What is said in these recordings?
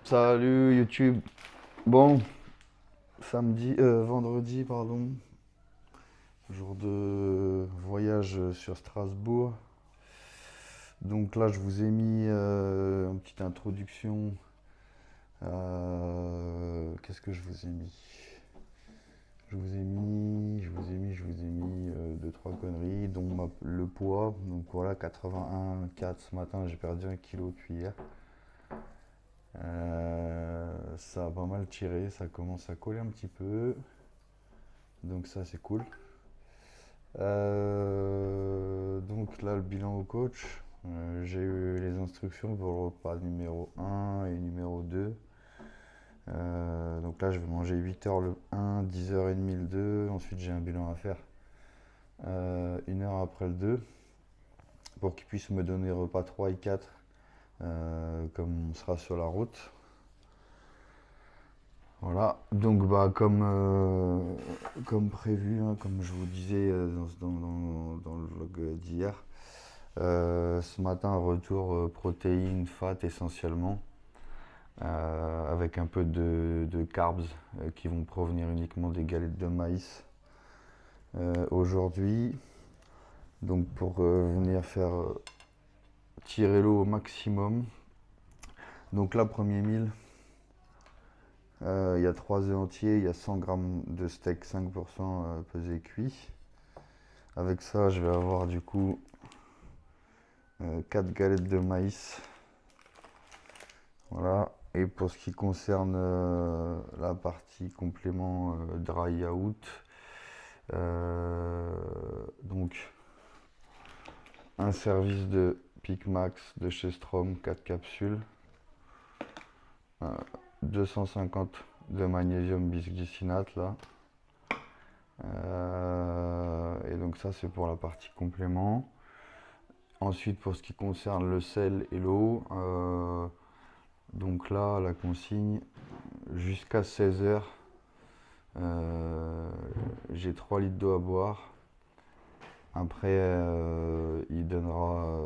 Salut YouTube. Bon, vendredi, pardon, jour de voyage sur Strasbourg. Donc là, je vous ai mis une petite introduction. Qu'est-ce que je vous ai mis? Je vous ai mis deux, trois conneries, dont le poids. Donc voilà, 81,4 ce matin, j'ai perdu 1 kg depuis hier. Ça a pas mal tiré, ça commence à coller un petit peu, donc ça c'est cool. Donc là le bilan au coach, j'ai eu les instructions pour le repas numéro 1 et numéro 2. Donc là je vais manger 8h le 1, 10h30 le 2, ensuite j'ai un bilan à faire 1 heure après le 2 pour qu'il puisse me donner repas 3 et 4 comme on sera sur la route. Voilà, donc comme prévu, hein, comme je vous disais dans le vlog d'hier, ce matin retour protéines, fat essentiellement, avec un peu de carbs qui vont provenir uniquement des galettes de maïs aujourd'hui. Donc pour venir faire tirer l'eau au maximum. Donc là, premier meal. Il y a 3 œufs entiers, il y a 100 g de steak 5% pesé cuit. Avec ça, je vais avoir du coup 4 galettes de maïs. Voilà. Et pour ce qui concerne la partie complément dry out, donc un service de Pic Max de chez Strom, 4 capsules. 250 de magnésium bisglycinate là. Et donc ça c'est pour la partie complément. Ensuite pour ce qui concerne le sel et l'eau, donc là la consigne jusqu'à 16h, j'ai 3 litres d'eau à boire. Après il donnera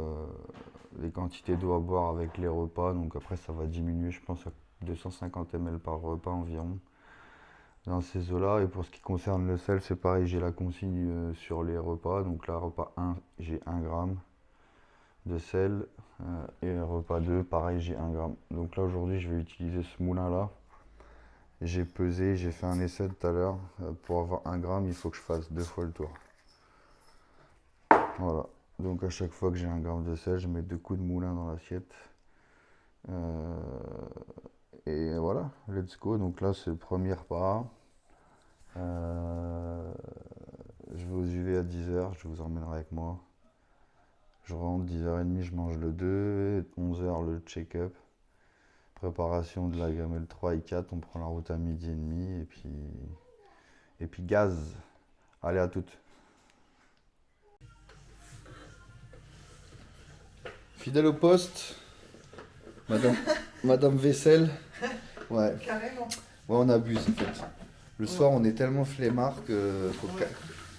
les quantités d'eau à boire avec les repas, donc après ça va diminuer je pense à 250 ml par repas environ dans ces eaux là. Et pour ce qui concerne le sel c'est pareil, j'ai la consigne sur les repas, donc là repas 1 j'ai 1 g de sel et repas 2 pareil j'ai 1 g. Donc là aujourd'hui je vais utiliser ce moulin là, j'ai pesé, j'ai fait un essai tout à l'heure, pour avoir 1 g il faut que je fasse 2 fois le tour. Voilà, donc à chaque fois que j'ai 1 g de sel je mets 2 coups de moulin dans l'assiette. Et voilà, let's go. Donc là c'est le premier repas. Je vais aux UV à 10h, je vous emmènerai avec moi. Je rentre 10h30, je mange le 2, 11h le check-up. Préparation de la gamelle 3 et 4, on prend la route à 12h30 et puis gaz. Allez, à toutes. Fidèle au poste, Madame Vaisselle. Ouais. Carrément. Ouais, on abuse en fait. Le soir, on est tellement flemmard que faut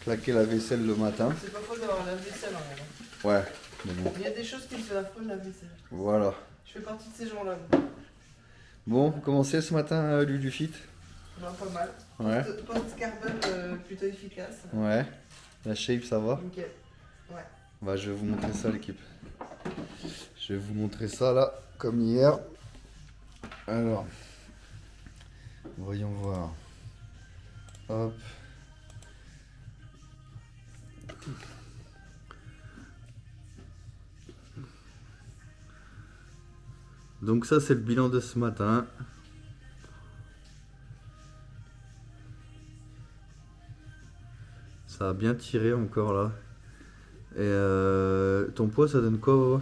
claquer la vaisselle le matin. C'est pas faux d'avoir la vaisselle en vrai. Ouais, mais bon. Il y a des choses qui me font affreux, la vaisselle. Voilà. Je fais partie de ces gens-là. Bon, comment c'est ce matin, Ludufit? Non, pas mal. Ouais. Post-carbone plutôt efficace. Ouais. La shape, ça va? Nickel. Ouais. Bah, je vais vous montrer ça, l'équipe. Je vais vous montrer ça là, comme hier. Alors, voyons voir. Hop. Donc ça c'est le bilan de ce matin. Ça a bien tiré encore là. Et ton poids ça donne quoi, Wawa?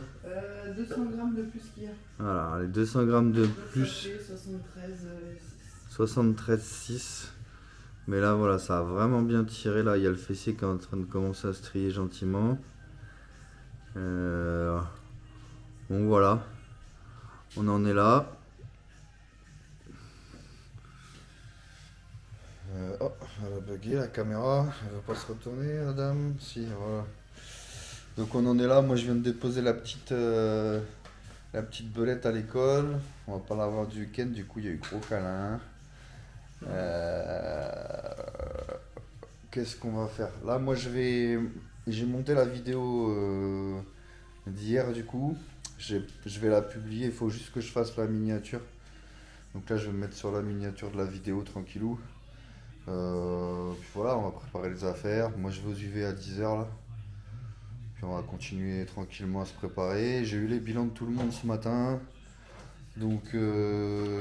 200 grammes de plus qu'hier. Voilà, les 200 grammes de Donc plus, ça fait 73. 73,6. Mais là voilà, ça a vraiment bien tiré. Là, il y a le fessier qui est en train de commencer à se trier gentiment. Donc voilà, on en est là. Oh, elle a bugué la caméra, elle va pas se retourner, la dame. Si, voilà. Donc on en est là. Moi, je viens de déposer la petite belette à l'école. On va pas la voir du week-end, du coup, il y a eu gros câlin. Qu'est-ce qu'on va faire? Là, moi, j'ai monté la vidéo d'hier, du coup. Je vais la publier. Il faut juste que je fasse la miniature. Donc là, je vais me mettre sur la miniature de la vidéo tranquillou. Puis voilà, on va préparer les affaires. Moi, je vais aux UV à 10h là. Puis on va continuer tranquillement à se préparer. J'ai eu les bilans de tout le monde ce matin. Donc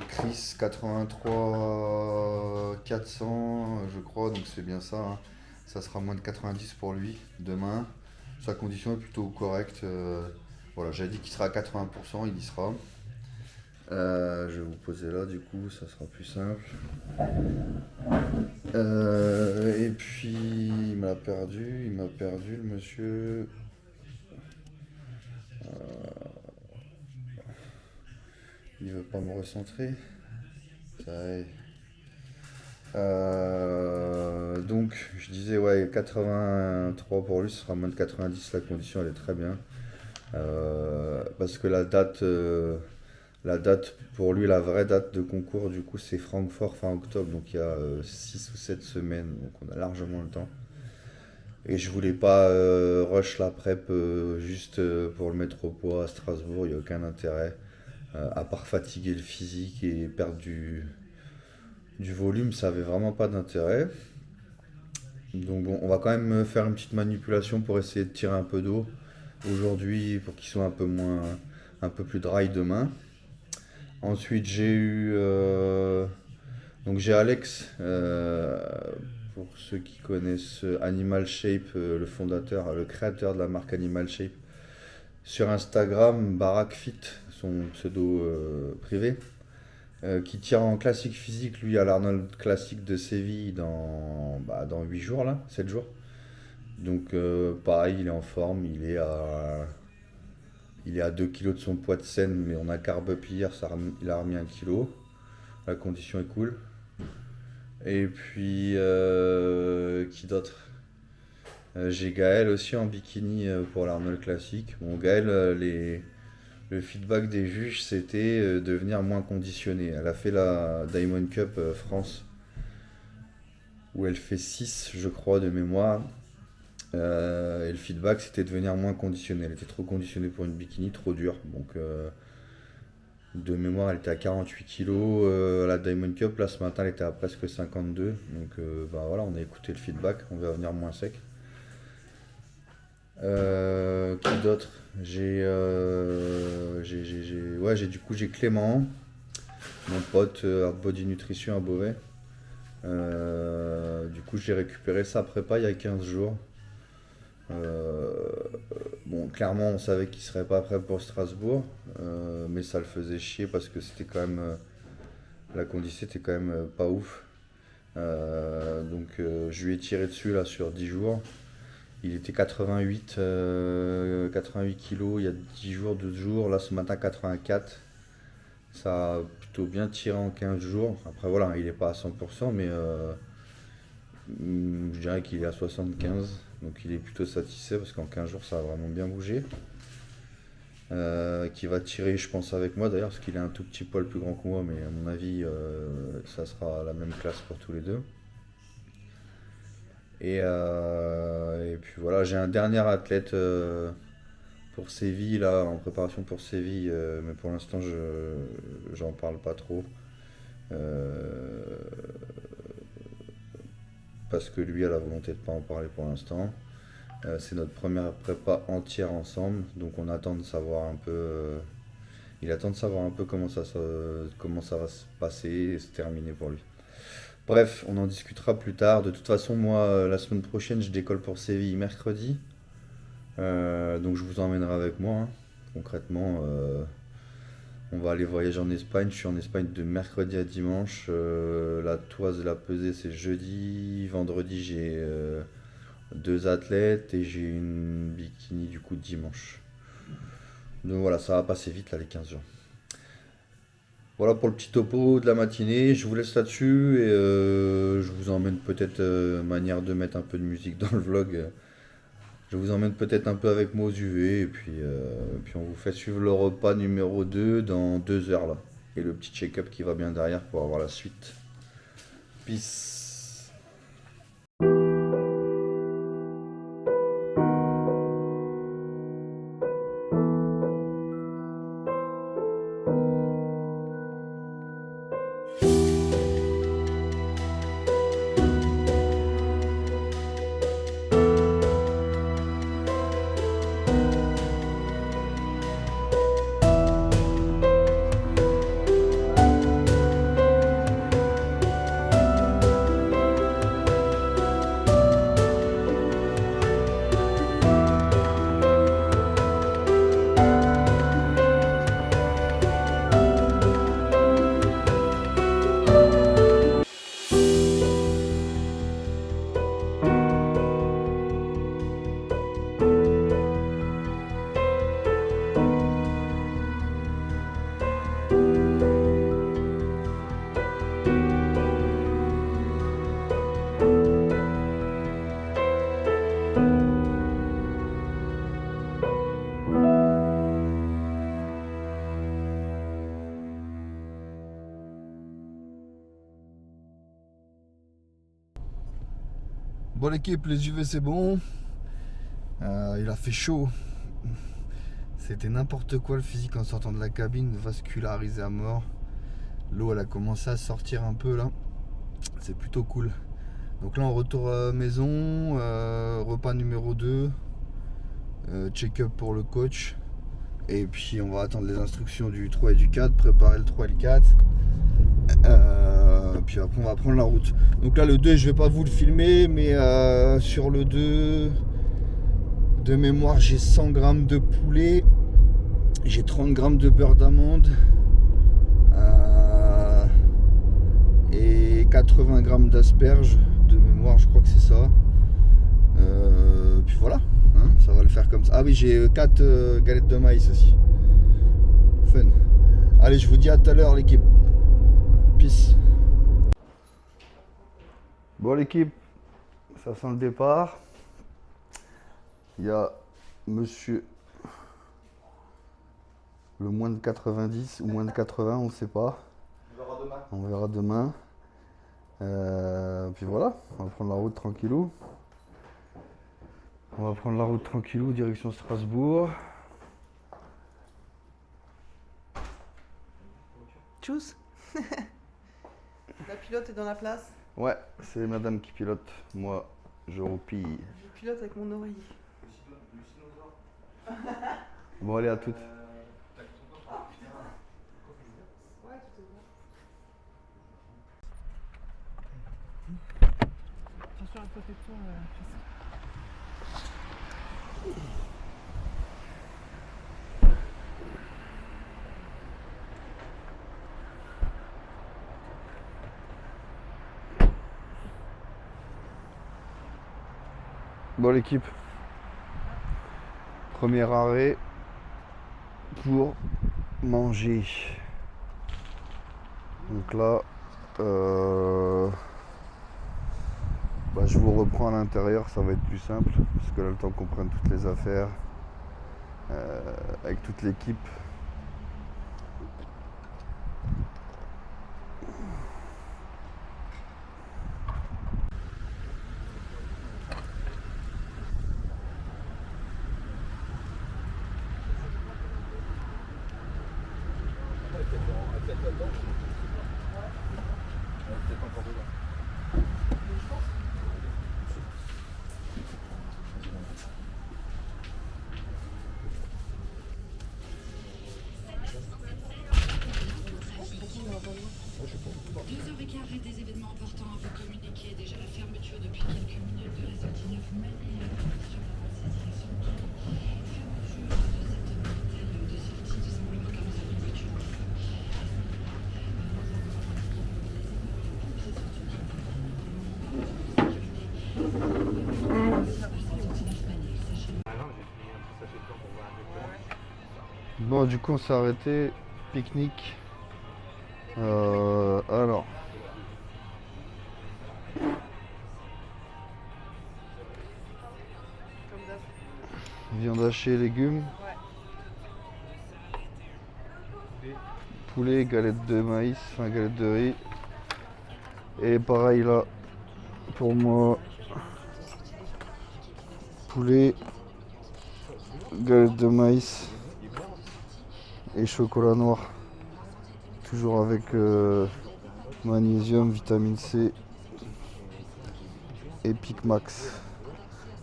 Chris 83 400 je crois, donc c'est bien ça, hein. Ça sera moins de 90 pour lui demain. Sa condition est plutôt correcte. Voilà, j'avais dit qu'il sera à 80%, il y sera. Je vais vous poser là, du coup, ça sera plus simple. Et puis, il m'a perdu le monsieur. Il veut pas me recentrer. Ça y est. Donc, je disais, ouais, 83 pour lui, ce sera moins de 90. La condition, elle est très bien. Parce que la date pour lui, la vraie date de concours, du coup, c'est Francfort fin octobre. Donc, il y a 6 ou 7 semaines. Donc, on a largement le temps. Et je voulais pas rush la prep juste pour le mettre au poids à Strasbourg. Il n'y a aucun intérêt. À part fatiguer le physique et perdre du volume, ça avait vraiment pas d'intérêt. Donc bon, on va quand même faire une petite manipulation pour essayer de tirer un peu d'eau aujourd'hui pour qu'il soit un peu plus dry demain. Ensuite j'ai Alex, pour ceux qui connaissent Animal Shape, le fondateur, le créateur de la marque Animal Shape, sur Instagram, Barack Fit, son pseudo privé. Qui tire en classique physique, lui, à l'Arnold Classique de Séville dans 8 jours, là, 7 jours. Donc, pareil, il est en forme, il est à 2 kilos de son poids de scène, mais on a carb up hier, il a remis 1 kilo. La condition est cool. Et puis, qui d'autre? J'ai Gaël aussi en bikini pour l'Arnold Classique. Bon, Gaël, le feedback des juges, c'était de venir moins conditionné. Elle a fait la Diamond Cup France, où elle fait 6, je crois, de mémoire. Et le feedback, c'était de venir moins conditionné. Elle était trop conditionnée pour une bikini, trop dure. Donc, de mémoire, elle était à 48 kilos à la Diamond Cup. Là, ce matin, elle était à presque 52. Donc, voilà, on a écouté le feedback. On va venir moins sec. Qui d'autre? J'ai Clément, mon pote Hard Body Nutrition à Beauvais. Du coup, j'ai récupéré sa prépa il y a 15 jours. Bon, clairement, on savait qu'il serait pas prêt pour Strasbourg, mais ça le faisait chier parce que c'était quand même la condition était quand même pas ouf. Donc, je lui ai tiré dessus là sur 10 jours. Il était 88 kilos il y a 10 jours, 12 jours. Là, ce matin, 84. Ça a plutôt bien tiré en 15 jours. Après, voilà, il n'est pas à 100%, mais je dirais qu'il est à 75. Donc, il est plutôt satisfait parce qu'en 15 jours, ça a vraiment bien bougé. Qui va tirer, je pense, avec moi d'ailleurs, parce qu'il est un tout petit poil plus grand que moi, mais à mon avis, ça sera la même classe pour tous les deux. Et puis voilà, j'ai un dernier athlète pour Séville, là, en préparation pour Séville, mais pour l'instant, j'en parle pas trop. Parce que lui a la volonté de pas en parler pour l'instant. C'est notre première prépa entière ensemble, donc on attend de savoir un peu Il attend de savoir un peu comment comment ça va se passer et se terminer pour lui. Bref, on en discutera plus tard. De toute façon, moi, la semaine prochaine, je décolle pour Séville mercredi. Donc je vous emmènerai avec moi, hein. Concrètement, on va aller voyager en Espagne. Je suis en Espagne de mercredi à dimanche. La toise de la pesée, c'est jeudi. Vendredi, j'ai deux athlètes et j'ai une bikini du coup dimanche. Donc voilà, ça va passer vite là les 15 jours. Voilà pour le petit topo de la matinée. Je vous laisse là-dessus et je vous emmène peut-être manière de mettre un peu de musique dans le vlog. Je vous emmène peut-être un peu avec moi aux UV et puis on vous fait suivre le repas numéro 2 dans 2 heures là. Et le petit check-up qui va bien derrière pour avoir la suite. Peace. Bon l'équipe, les UV c'est bon. Il a fait chaud. C'était n'importe quoi le physique en sortant de la cabine, vascularisé à mort. L'eau elle a commencé à sortir un peu là. C'est plutôt cool. Donc là on retourne à la maison, repas numéro 2, check-up pour le coach. Et puis on va attendre les instructions du 3 et du 4, préparer le 3 et le 4. Puis après on va prendre la route. Donc là le 2 je vais pas vous le filmer, mais sur le 2 de mémoire j'ai 100 grammes de poulet, j'ai 30 grammes de beurre d'amande et 80 grammes d'asperges de mémoire, je crois que c'est ça. Puis voilà, hein, ça va le faire comme ça. Ah oui, j'ai 4 galettes de maïs aussi. Fun. Allez, je vous dis à tout à l'heure l'équipe. Peace. Bon l'équipe, ça sent le départ. Il y a monsieur le moins de 90 ou moins de 80, on ne sait pas. On verra demain. Puis voilà, on va prendre la route tranquillou. Direction Strasbourg. Tchuss. La pilote est dans la place. Ouais, c'est madame qui pilote. Moi, je roupille. Je pilote avec mon oreiller. Bon, allez, à toutes. Attention à côté de toi. Bon l'équipe, premier arrêt pour manger. Donc là, je vous reprends à l'intérieur, ça va être plus simple, parce que là le temps qu'on prenne toutes les affaires avec toute l'équipe. précarité des événements importants à vous communiquer. Déjà la fermeture depuis quelques minutes de la sortie 9 mai et la fermeture de la direction. Fermeture de cette bretelle de sortie tout simplement car nous avons une voiture en feu. Bon, du coup, on s'est arrêté. Pique-nique. Alors. Comme d'hab. Viande hachée, légumes. Poulet, galette de maïs, enfin galette de riz. Et pareil là, pour moi, poulet, galette de maïs et chocolat noir. Toujours avec magnésium, vitamine C et Pic Max.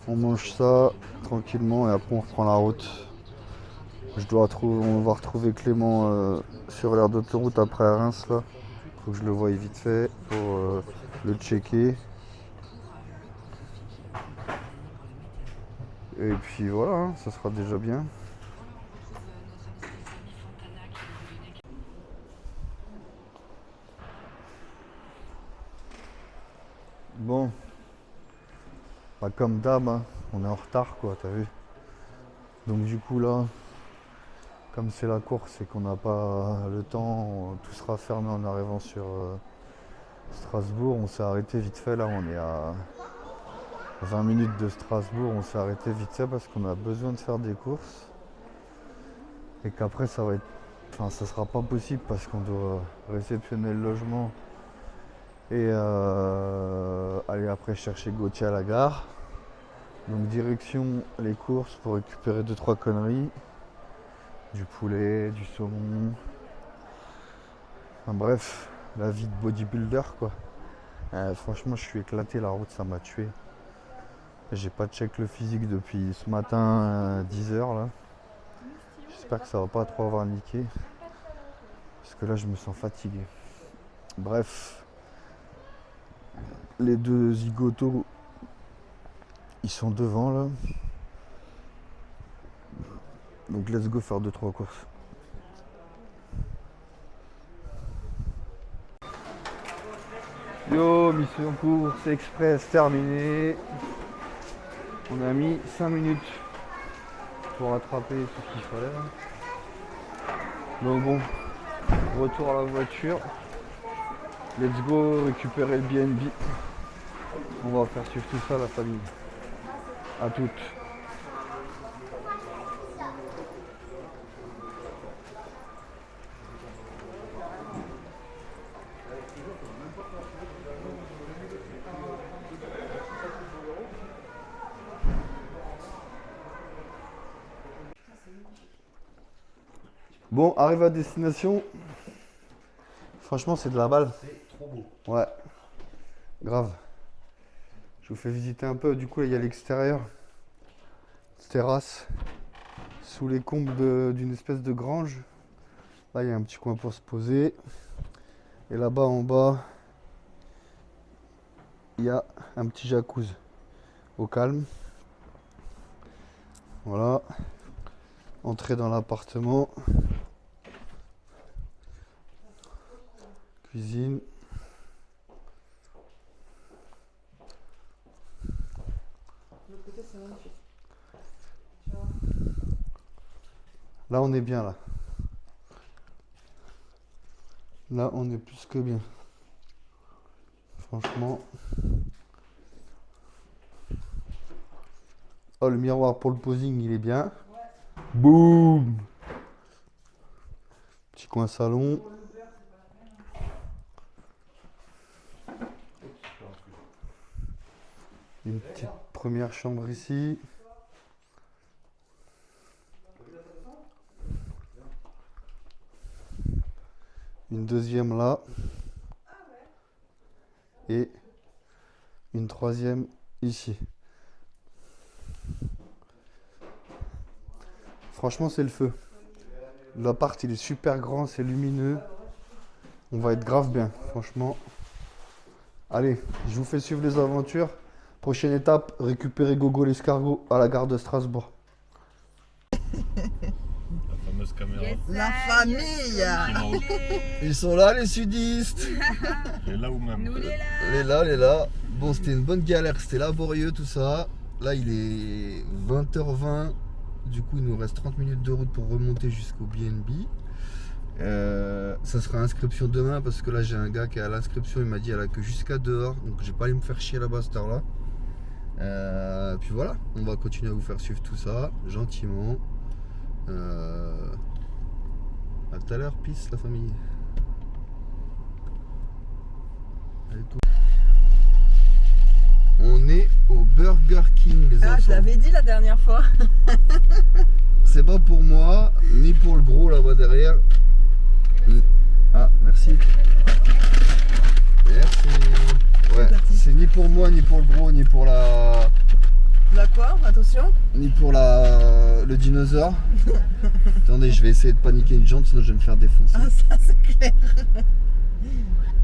On mange ça tranquillement et après on reprend la route. On va retrouver Clément sur l'aire d'autoroute après Reims là. Faut que je le voie vite fait pour le checker. Et puis voilà, hein, ça sera déjà bien. Bon, bah comme d'hab, hein, on est en retard quoi, t'as vu. Donc du coup là, comme c'est la course et qu'on n'a pas le temps, tout sera fermé en arrivant sur Strasbourg. On s'est arrêté vite fait, là on est à 20 minutes de Strasbourg, on s'est arrêté vite fait parce qu'on a besoin de faire des courses. Et qu'après ça va être. Enfin ça sera pas possible parce qu'on doit réceptionner le logement et aller après chercher Gauthier à la gare. Donc direction les courses pour récupérer 2-3 conneries. Du poulet, du saumon. Enfin bref, la vie de bodybuilder quoi. Franchement je suis éclaté, la route ça m'a tué. J'ai pas check le physique depuis ce matin 10h là. J'espère que ça va pas trop avoir niqué. Parce que là je me sens fatigué. Bref. Les deux zigotos ils sont devant là. Donc let's go faire 2-3 courses. Yo, mission course express terminée. On a mis 5 minutes pour rattraper tout ce qu'il fallait. Donc bon, retour à la voiture. Let's go récupérer le BNB. On va faire suivre tout ça à la famille. À toutes. Bon, arrive à destination. Franchement, c'est de la balle. C'est trop beau. Ouais, grave. Je vous fais visiter un peu. Du coup, là, il y a l'extérieur. Terrasse. Sous les combles d'une espèce de grange. Là, il y a un petit coin pour se poser. Et là-bas, en bas, il y a un petit jacuzzi. Au calme. Voilà. Entrée dans l'appartement. Cuisine. De l'autre côté, c'est magnifique. Tu vois. Là, on est bien, là. Là, on est plus que bien. Franchement. Oh, le miroir pour le posing, il est bien. Boum! Petit coin salon. Une petite première chambre ici. Une deuxième là. Et une troisième ici. Franchement, c'est le feu. L'appart, il est super grand, c'est lumineux. On va être grave bien, franchement. Allez, je vous fais suivre les aventures. Prochaine étape, récupérer Gogo l'escargot à la gare de Strasbourg. La fameuse caméra. La famille. Ils sont là les sudistes. Elle est là ou même. Elle est là. Bon, c'était une bonne galère, c'était laborieux tout ça. Là, il est 20h20. Du coup, il nous reste 30 minutes de route pour remonter jusqu'au BNB. Ça sera inscription demain parce que là, j'ai un gars qui est à l'inscription. Il m'a dit elle a que jusqu'à dehors. Donc, je vais pas aller me faire chier là-bas à cette heure-là. Puis voilà, on va continuer à vous faire suivre tout ça gentiment. À tout à l'heure, peace la famille. Allez, cool. On est au Burger King les enfants. Je l'avais dit la dernière fois. C'est pas pour moi, ni pour le gros là-bas derrière. Ah, merci. Merci. Ouais, c'est ni pour moi, ni pour le gros, ni pour la... La quoi? Attention. Ni pour le dinosaure. Attendez, je vais essayer de paniquer une jante, sinon je vais me faire défoncer. Ah, ça c'est clair.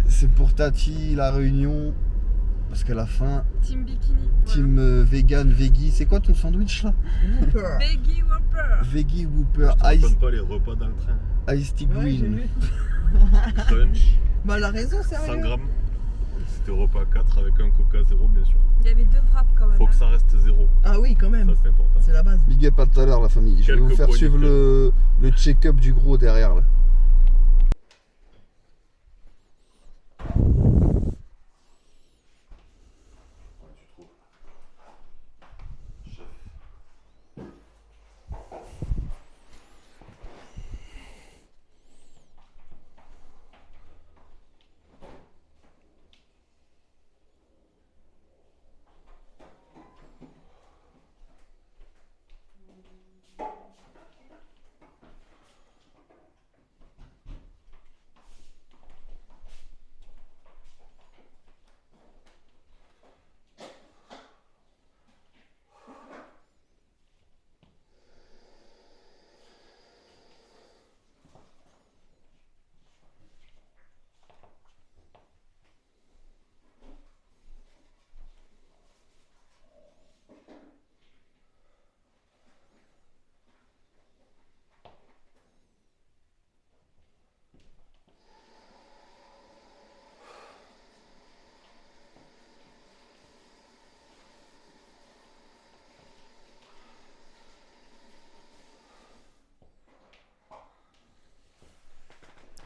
C'est pour Tati, la réunion. Parce qu'à la fin, Team Bikini. team vegan, veggie. C'est quoi ton sandwich là? Veggie Whopper. Veggie Whooper, Je te Ice, raconte pas les repas dans le train. Ice Tea Ouais, j'ai Green. vu. Crunch, Bah, elle a raison, 100 sérieux. grammes. C'était repas 4 avec un coca 0 bien sûr. Il y avait 2 frappes quand même. Faut que ça reste 0. Ah oui, quand même. Ça c'est important. C'est la base. Big up à tout à l'heure la famille. Je vais Quelques vous faire poignées suivre de le check-up du gros derrière là.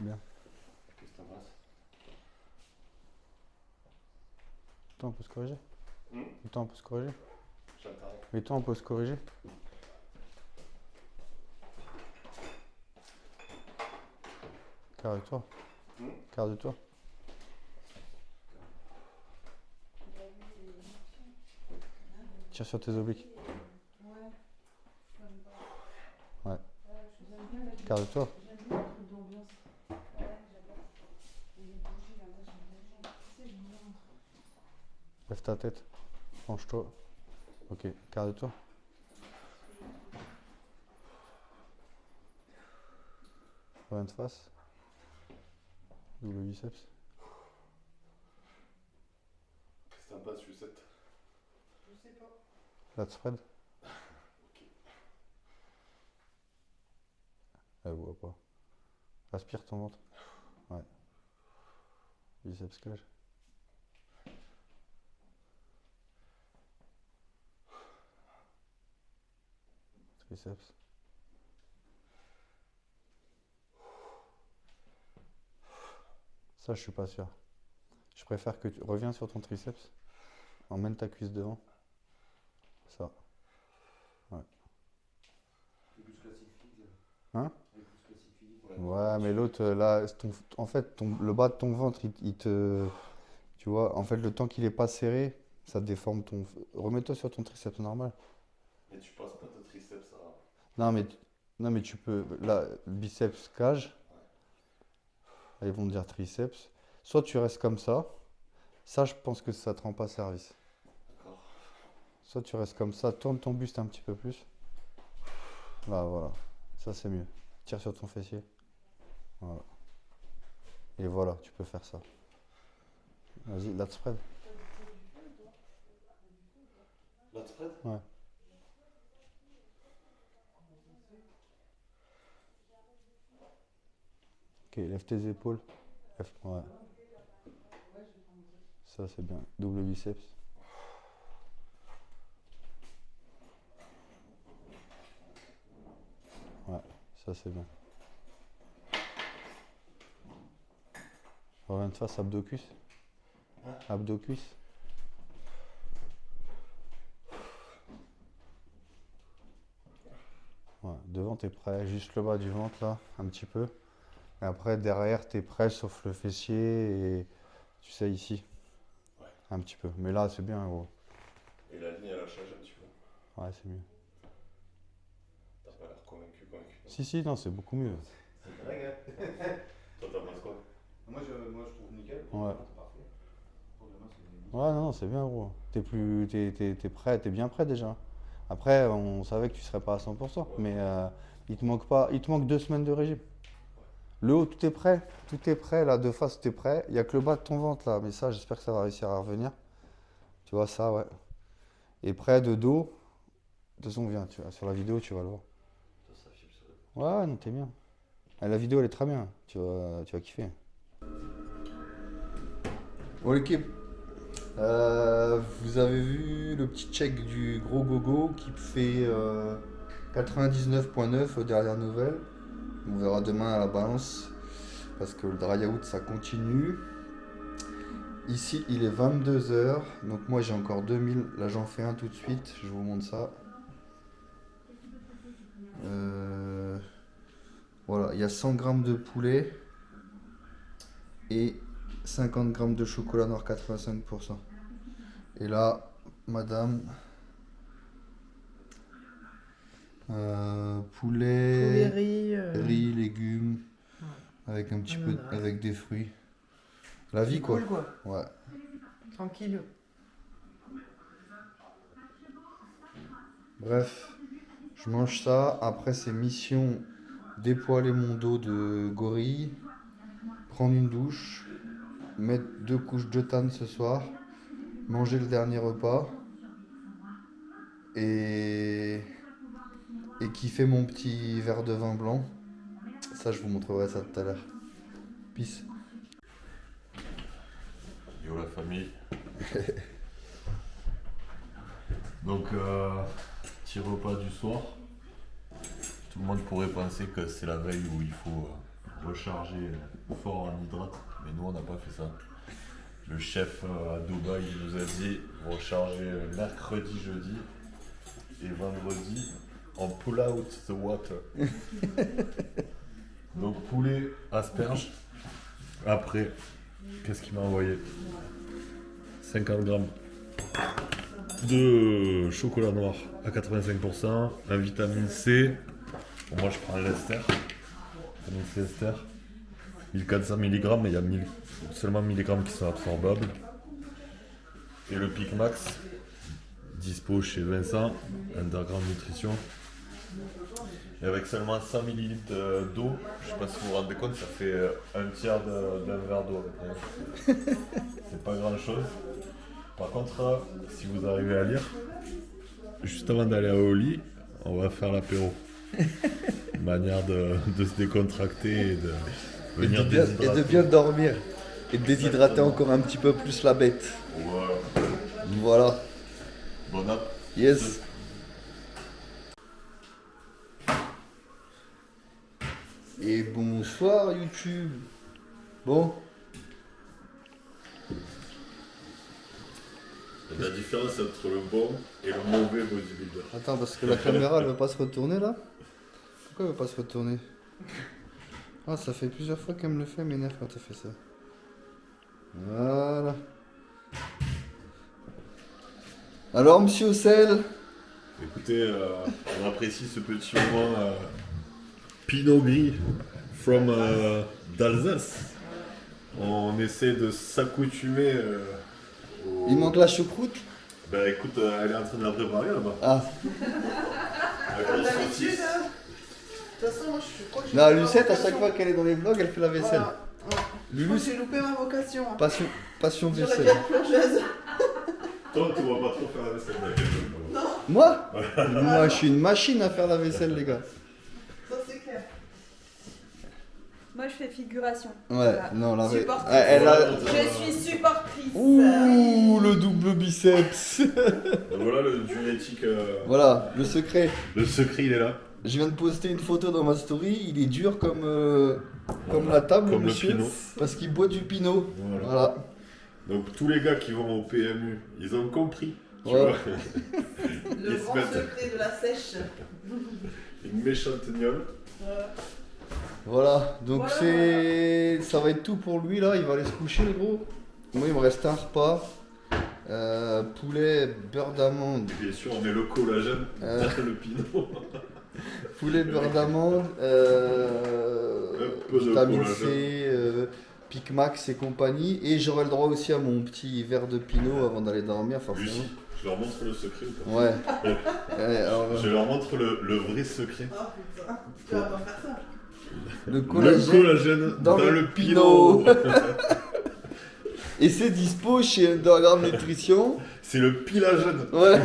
Bien. Qu'est-ce que t'en penses? Attends, on peut se corriger. Attends, on peut se corriger. J'attends. Mais toi, on peut se corriger. Carre-toi. Carre-toi. Tire sur tes obliques. Ouais. Carre-toi. Lève ta tête. Penche-toi. Ok, carre-toi. Reviens de face. Double biceps. Qu'est-ce que t'en penses, Lucette? Lat spread. Elle voit pas. Aspire ton ventre. Ouais. Biceps cage. Triceps. Ça, je suis pas sûr. Je préfère que tu reviens sur ton triceps. Emmène ta cuisse devant. Ça. Ouais. Hein? Ouais, mais l'autre, là, en fait, le bas de ton ventre, il te... Tu vois, en fait, le temps qu'il est pas serré, ça déforme ton... Remets-toi sur ton triceps normal. Mais tu passes pas ton triceps à... Non, mais tu peux... Là, biceps cage. Là, ils vont te dire triceps. Soit tu restes comme ça. Ça, je pense que ça te rend pas service. D'accord. Soit tu restes comme ça, tourne ton buste un petit peu plus. Là, voilà. Ça, c'est mieux. Tire sur ton fessier. Voilà. Et voilà, tu peux faire ça. Vas-y, lat spread. Lat spread? Ouais. Ok, lève tes épaules. Ouais. Ça c'est bien. Double biceps. Ouais, ça c'est bien. Reviens de face, abdo-cuisse. Abdo-cuisse. Ouais, devant t'es prêt, juste le bas du ventre là, un petit peu. Et après derrière t'es prêt sauf le fessier et tu sais ici. Ouais. Un petit peu. Mais là c'est bien gros. Et la ligne elle a changé un petit peu. Ouais c'est mieux. T'as pas l'air convaincu. Si, non c'est beaucoup mieux. C'est dingue hein. Toi t'as pensé quoi? Moi je trouve nickel. Ouais. C'est parfait. Pour demain, c'est Ouais non c'est bien gros. T'es prêt, t'es bien prêt déjà. Après on savait que tu serais pas à 100%, mais il te manque 2 semaines de régime. Le haut tout est prêt, là de face tout est prêt. Il n'y a que le bas de ton ventre là, mais ça j'espère que ça va réussir à revenir. Tu vois ça ouais. Et près de dos, de toute façon viens, tu vois, sur la vidéo tu vas le voir. Ça file sur le... Ouais non t'es bien. Ah, la vidéo elle est très bien, tu vas kiffer. Bon l'équipe, vous avez vu le petit check du gros gogo qui fait 99,9 aux dernières nouvelles. On verra demain à la balance parce que le dry out ça continue. Ici il est 22h, donc moi j'ai encore 2000, là j'en fais un tout de suite, je vous montre ça. Voilà, il y a 100 grammes de poulet et 50 grammes de chocolat noir 85%. Et là, madame, poulet, riz, légumes, avec un petit peu, Ananas. avec des fruits. La vie quoi. Cool quoi. Ouais. Tranquille. Bref, je mange ça. Après, c'est mission dépoiler mon dos de gorille, prendre une douche, mettre 2 couches de tane ce soir, manger le dernier repas et kiffer mon petit verre de vin blanc. Ça, je vous montrerai ça tout à l'heure. Peace. Yo la famille. Donc, petit repas du soir. Tout le monde pourrait penser que c'est la veille où il faut recharger fort en hydrate, mais nous on n'a pas fait ça. Le chef à Dubaï il nous a dit recharger mercredi, jeudi et vendredi en pull out the water. Donc poulet, asperges. Après, qu'est-ce qu'il m'a envoyé? 50 grammes de chocolat noir à 85%, un vitamine C. Bon, moi je prends l'ester, vitamine C ester, 1400 mg, mais il y a seulement 1000 grammes qui sont absorbables. Et le Pic Max, dispo chez Vincent, Underground Nutrition. Et avec seulement 100 ml d'eau, je sais pas si vous vous rendez compte, ça fait un tiers d'un verre d'eau. C'est pas grand chose. Par contre, si vous arrivez à lire, juste avant d'aller au lit, on va faire l'apéro. Une manière de se décontracter et de venir déshydrater. Et de bien dormir. Et de déshydrater encore un petit peu plus la bête. Ouais. Voilà. Bon app. Yes. Et bonsoir YouTube. Bon. La différence entre le bon et le mauvais bodybuilder. Attends, parce que la caméra elle veut pas se retourner là. Pourquoi elle veut pas se retourner? Ah, ça fait plusieurs fois qu'elle me le fait, m'énerve quand elle fait ça. Voilà. Alors, monsieur Ocel? Écoutez, on apprécie ce petit moment Pinot Gris from d'Alsace. On essaie de s'accoutumer au... Il manque la choucroute? Ben écoute, elle est en train de la préparer là-bas. Ah. La grosse saucisse. De toute façon, moi je crois que je Non, vais Lucette, à faire chaque fois qu'elle est dans les vlogs, elle fait la vaisselle. Voilà. Ouais. Je Lulu, crois que j'ai loupé ma vocation. Hein. passion J'aurais vaisselle. dû être plongeuse. Toi, tu vas pas trop faire la vaisselle avec elle. Moi Moi, je suis une machine à faire la vaisselle, les gars. Ça, c'est clair. Moi, je fais figuration. Ouais, Voilà. non, la Supportrice. elle a... Je suis supportrice. Ouh, le double biceps. Voilà le diurétique. Voilà, le secret. Le secret, il est là. Je viens de poster une photo dans ma story, il est dur comme la table, Comme le monsieur, pinot. parce qu'il boit du pinot. Voilà. Voilà. Donc tous les gars qui vont au PMU, ils ont compris. Tu Ouais. vois. Le Ils se grand mettent secret de la sèche. une méchante gnôle. Voilà, donc Voilà, ça va être tout pour lui là, il va aller se coucher le gros. Moi il me reste un repas. Poulet, beurre d'amande. Et bien sûr, on met le collagène dans le pinot. Poulet, beurre d'amande, peu de vitamine collagène. C, Pic Max et compagnie. Et j'aurai le droit aussi à mon petit verre de pinot avant d'aller dormir forcément. Lucie, je leur montre le secret ou pas Ouais. Alors, Je leur montre le vrai secret. Oh putain, tu vas pas faire ça. le Le collagène. collagène dans dans, le le pinot. Et c'est dispo chez Underground Nutrition. C'est le pilagène. Ouais.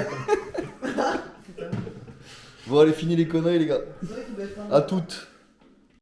Bon allez, fini les conneries les gars. C'est vrai qu'il doit être pas mal. À toutes.